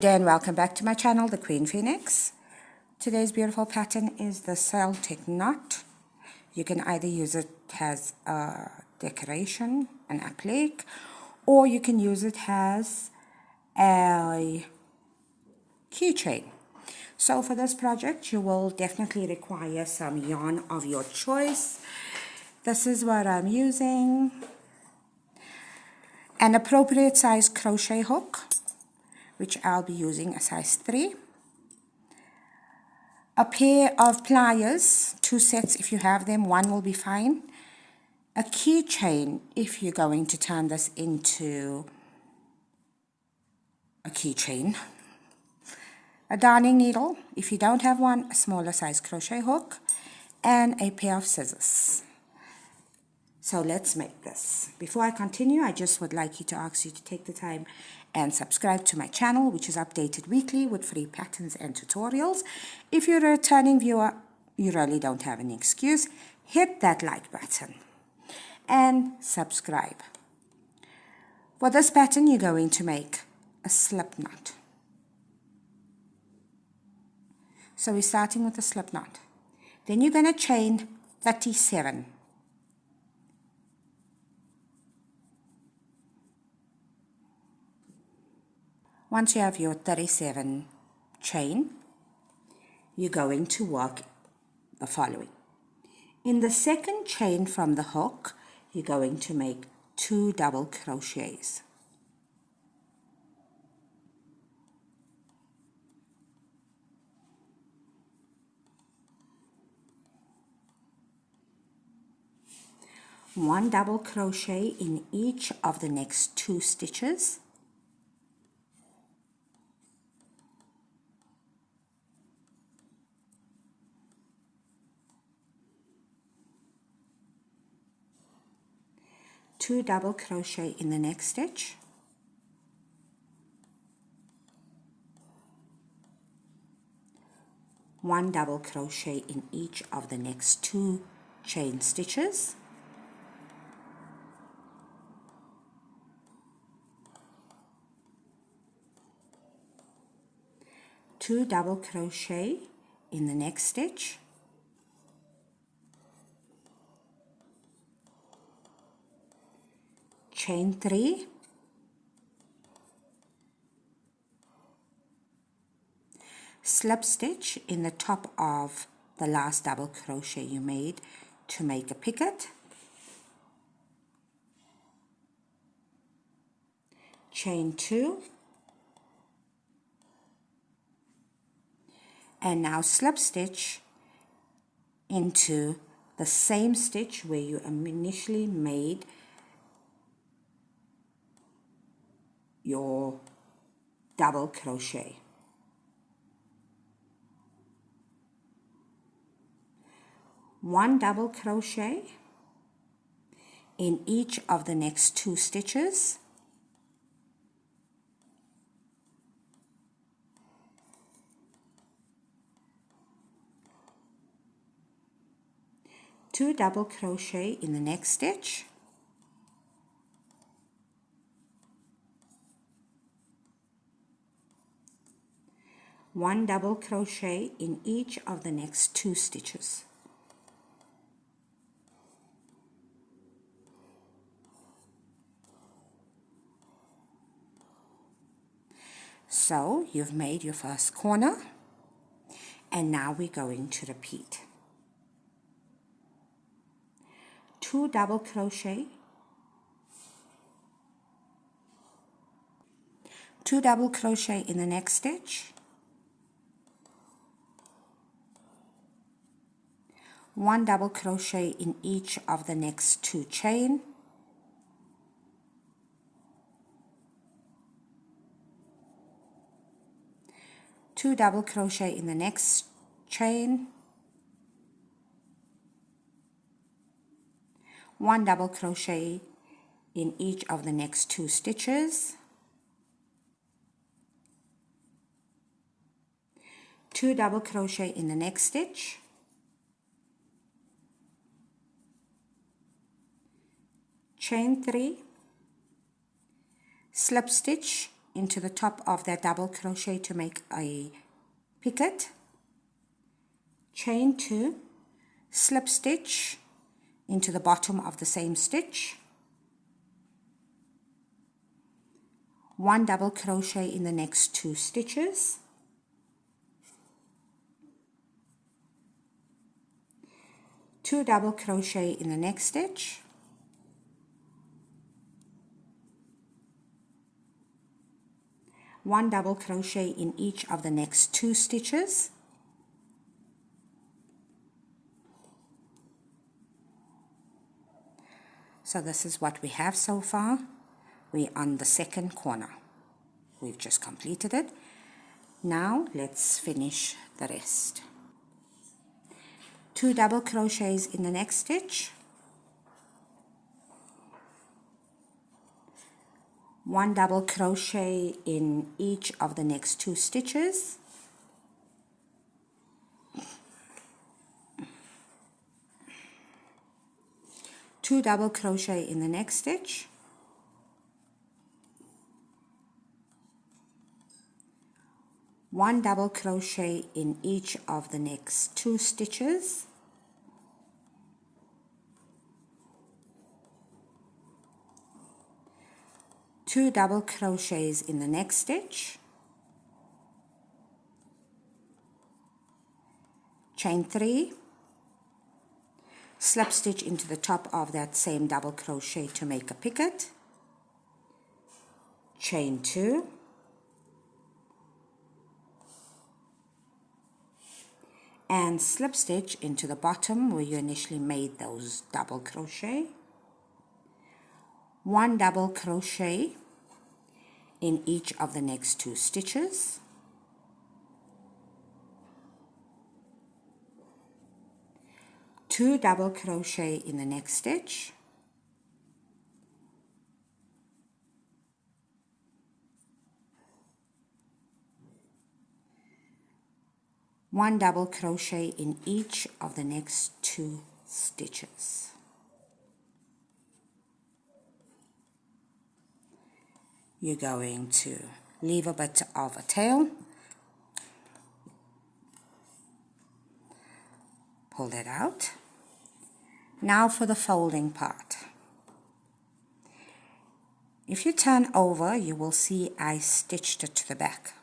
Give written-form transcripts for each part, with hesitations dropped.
And welcome back to my channel, the Queen Phoenix. Today's beautiful pattern is the Celtic knot. You can either use it as a decoration, an applique, or you can use it as a keychain. So for this project, you will definitely require some yarn of your choice. This is what I'm using. An appropriate size crochet hook, which I'll be using a size 3. A pair of pliers, 2 sets if you have them, 1 will be fine. A keychain if you're going to turn this into a keychain. A darning needle, if you don't have one, a smaller size crochet hook, and a pair of scissors. So let's make this. Before I continue, I just would like to ask you to take the time and subscribe to my channel, which is updated weekly with free patterns and tutorials. If you're a returning viewer, you really don't have any excuse. Hit that like button and subscribe. For this pattern, you're going to make a slip knot. So we're starting with a slip knot. Then you're going to chain 37. Once you have your 37 chain, you're going to work the following. In the second chain from the hook, you're going to make 2 double crochets. One double crochet in each of the next 2 stitches. Two double crochet in the next stitch, one double crochet in each of the next 2 chain stitches, two double crochet in the next stitch, chain 3, slip stitch in the top of the last double crochet you made to make a picot, chain 2, and now slip stitch into the same stitch where you initially made your double crochet. One double crochet in each of the next 2 stitches, two double crochet in the next stitch, one double crochet in each of the next 2 stitches. So you've made your first corner, and now we're going to repeat. 2 double crochet, 2 double crochet in the next stitch, one double crochet in each of the next 2 chain, two double crochet in the next chain, one double crochet in each of the next 2 stitches, two double crochet in the next stitch, chain 3, slip stitch into the top of that double crochet to make a picot, chain 2, slip stitch into the bottom of the same stitch, 1 double crochet in the next 2 stitches, two double crochet in the next stitch, one double crochet in each of the next 2 stitches, so this is what we have so far. We're on the second corner. We've just completed it. Now let's finish the rest. 2 double crochets in the next stitch, 1 double crochet in each of the next 2 stitches, two double crochet in the next stitch, one double crochet in each of the next 2 stitches, two double crochets in the next stitch, chain 3, slip stitch into the top of that same double crochet to make a picot, chain 2, and slip stitch into the bottom where you initially made those double crochet, 1 double crochet in each of the next 2 stitches, two double crochet in the next stitch, one double crochet in each of the next 2 stitches. You're going to leave a bit of a tail, pull that out. Now for the folding part. If you turn over, you will see I stitched it to the back.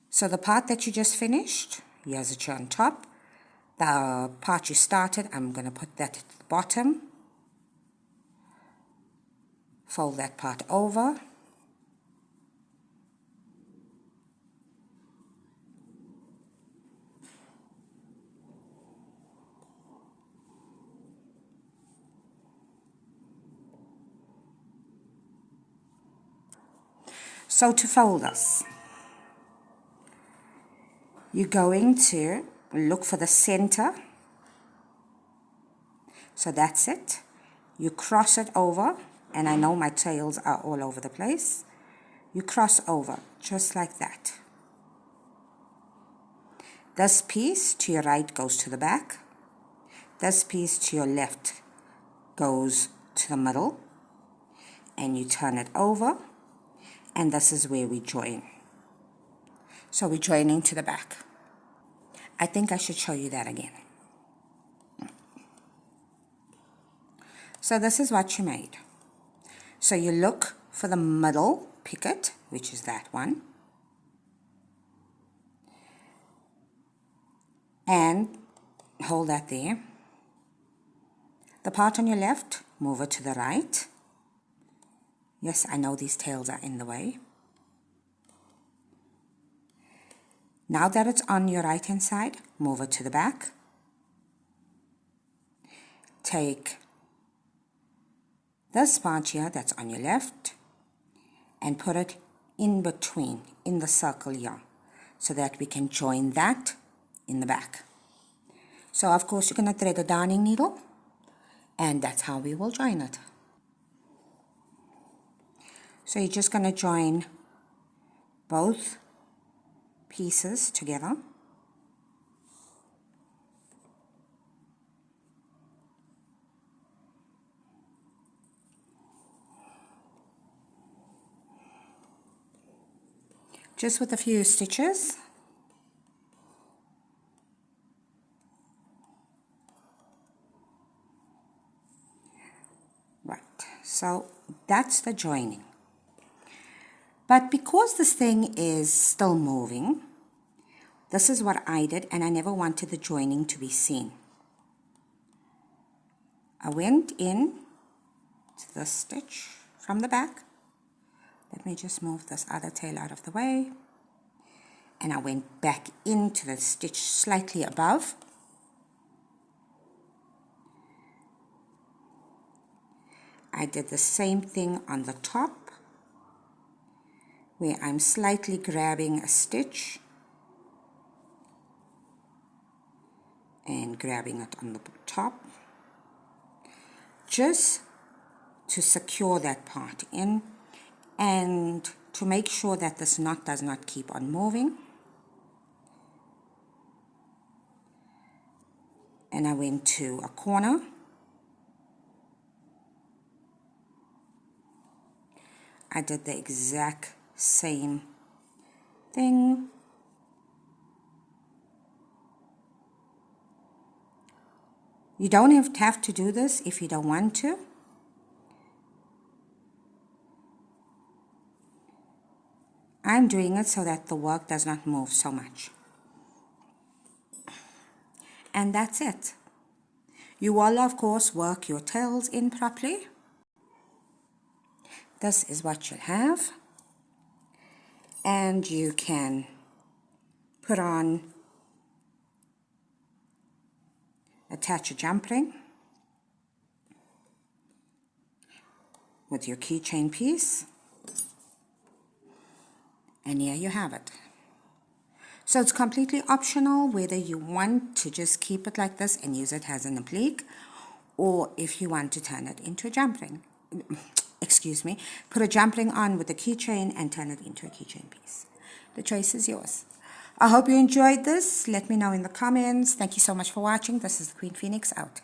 So the part that you just finished, here's it on top. The part you started, I'm going to put that at the bottom. Fold that part over. So to fold this, you're going to look for the center. So that's it. You cross it over, and I know my tails are all over the place. You cross over just like that. This piece to your right goes to the back. This piece to your left goes to the middle. And you turn it over, and this is where we join. So we're joining to the back. I think I should show you that again. So this is what you made. So you look for the middle picot, which is that one, and hold that there. The part on your left, move it to the right. Yes, I know these tails are in the way. Now that it's on your right hand side, move it to the back. Take this part here that's on your left and put it in between, in the circle here, so that we can join that in the back. So of course you're going to thread a darning needle, and that's how we will join it. So you're just going to join both pieces together. just with a few stitches. Right, so that's the joining. But because this thing is still moving, this is what I did, and I never wanted the joining to be seen. I went in to this stitch from the back. Let me just move this other tail out of the way. And I went back into the stitch slightly above. I did the same thing on the top, where I'm slightly grabbing a stitch and grabbing it on the top, just to secure that part in and to make sure that this knot does not keep on moving. And I went to a corner. I did the exact same thing. You don't have to do this if you don't want to. I'm doing it so that the work does not move so much. And that's it. You will, of course, work your tails in properly. This is what you'll have. And you can put on, attach a jump ring with your keychain piece. And here you have it. So it's completely optional whether you want to just keep it like this and use it as an applique, or if you want to turn it into a jump ring. Excuse me, put a jump ring on with a keychain and turn it into a keychain piece. The choice is yours. I hope you enjoyed this. Let me know in the comments. Thank you so much for watching. This is the Queen Phoenix out.